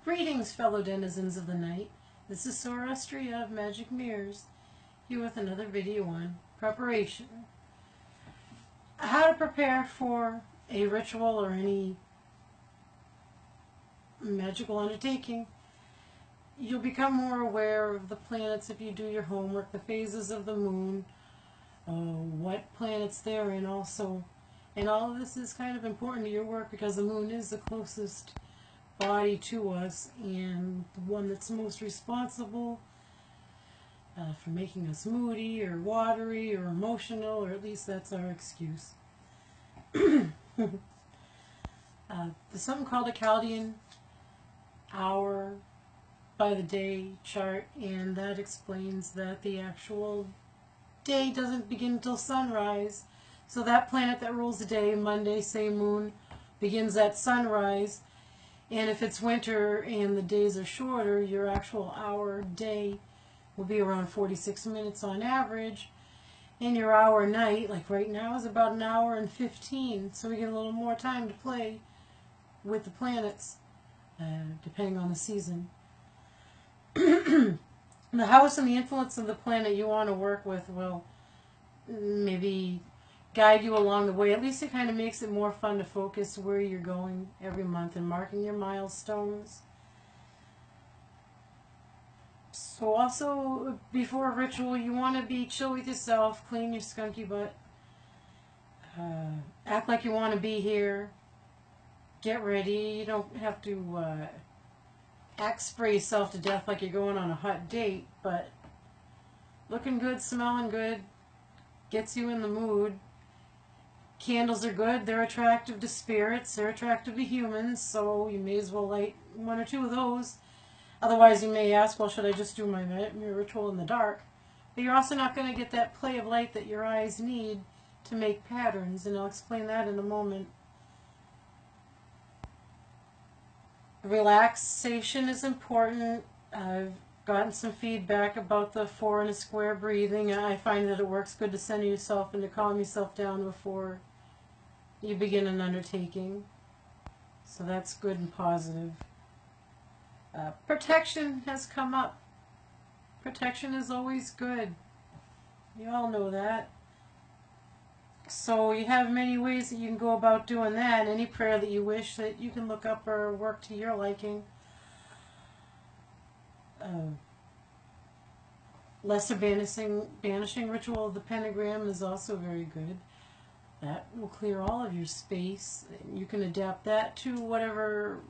Greetings, fellow denizens of the night. This is Soror Astria of Magic Mirrors, here with another video on preparation. How to prepare for a ritual or any magical undertaking. You'll become more aware of the planets if you do your homework, the phases of the moon, what planets they're in also. And all of this is kind of important to your work because the moon is the closest body to us and the one that's most responsible for making us moody or watery or emotional, or at least that's our excuse. There's something called a Chaldean hour by the day chart, and that explains that the actual day doesn't begin until sunrise. So that planet that rules the day, Monday, say moon, begins at sunrise. And if it's winter and the days are shorter, your actual hour day will be around 46 minutes on average. And your hour night, like right now, is about an hour and 15. So we get a little more time to play with the planets, depending on the season. The house and the influence of the planet you want to work with will maybe guide you along the way. At least it kind of makes it more fun to focus where you're going every month and marking your milestones. So also, before a ritual, you want to be chill with yourself, clean your skunky butt, act like you want to be here, get ready. You don't have to spray yourself to death like you're going on a hot date, but looking good, smelling good, gets you in the mood. Candles are good. They're attractive to spirits. They're attractive to humans, so you may as well light one or two of those. Otherwise, you may ask, well, should I just do my ritual in the dark? But you're also not going to get that play of light that your eyes need to make patterns, and I'll explain that in a moment. Relaxation is important. I've gotten some feedback about the 4 in a square breathing. I find that it works good to center yourself and to calm yourself down before you begin an undertaking. So that's good and positive. Protection has come up. Protection is always good. You all know that. So you have many ways that you can go about doing that. Any prayer that you wish that you can look up or work to your liking. Lesser banishing ritual of the pentagram is also very good. That will clear all of your space. You can adapt that to whatever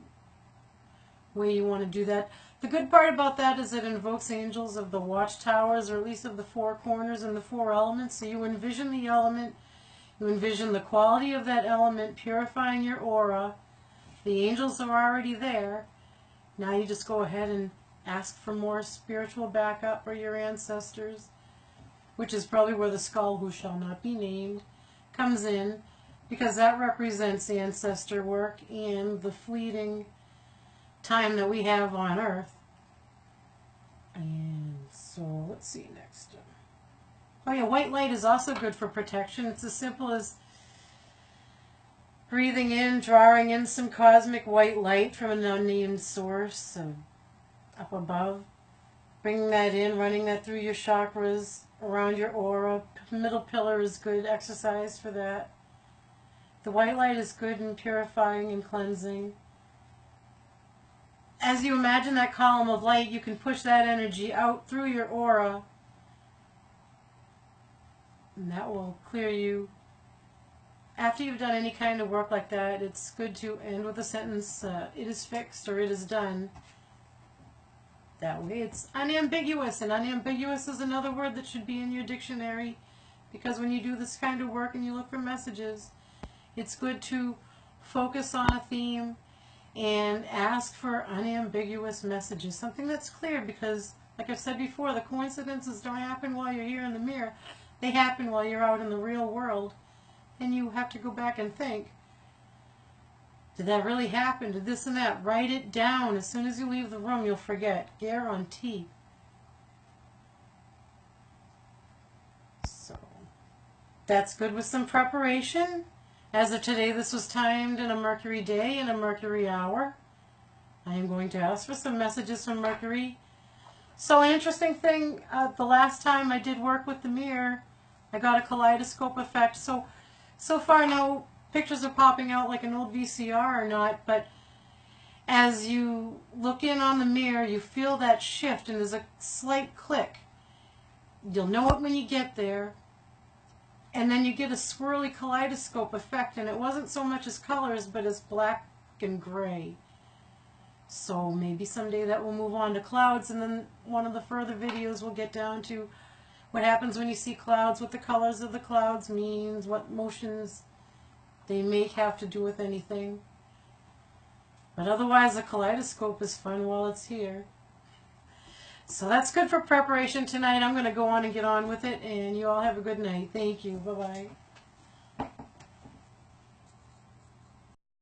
way you want to do that. The good part about that is it invokes angels of the watchtowers, or at least of the 4 corners and the 4 elements. So you envision the element, you envision the quality of that element purifying your aura. The angels are already there. Now you just go ahead and ask for more spiritual backup for your ancestors, which is probably where the skull, who shall not be named, comes in, because that represents ancestor work and the fleeting time that we have on Earth. And so let's see next. Oh yeah, white light is also good for protection. It's as simple as breathing in, drawing in some cosmic white light from an unnamed source up above. Bringing that in, running that through your chakras, around your aura. Middle pillar is good exercise for that. The white light is good in purifying and cleansing. As you imagine that column of light, you can push that energy out through your aura, and that will clear you. After you've done any kind of work like that, it's good to end with a sentence, it is fixed, or it is done. That way it's unambiguous, and unambiguous is another word that should be in your dictionary, because when you do this kind of work and you look for messages, it's good to focus on a theme and ask for unambiguous messages, something that's clear, because like I've said before, the coincidences don't happen while you're here in the mirror. They happen while you're out in the real world, and you have to go back and think, did that really happen? Did this and that? Write it down. As soon as you leave the room, you'll forget. Guarantee. So that's good with some preparation. As of today, this was timed in a Mercury day and a Mercury hour. I am going to ask for some messages from Mercury. So an interesting thing, the last time I did work with the mirror, I got a kaleidoscope effect. So far no pictures are popping out like an old VCR or not, but as you look in on the mirror, you feel that shift and there's a slight click. You'll know it when you get there. And then you get a swirly kaleidoscope effect, and it wasn't so much as colors, but as black and gray. So maybe someday that will move on to clouds, and then one of the further videos will get down to what happens when you see clouds, what the colors of the clouds means, what motions they may have to do with anything. But otherwise, the kaleidoscope is fun while it's here. So that's good for preparation tonight. I'm going to go on and get on with it, and you all have a good night. Thank you. Bye-bye.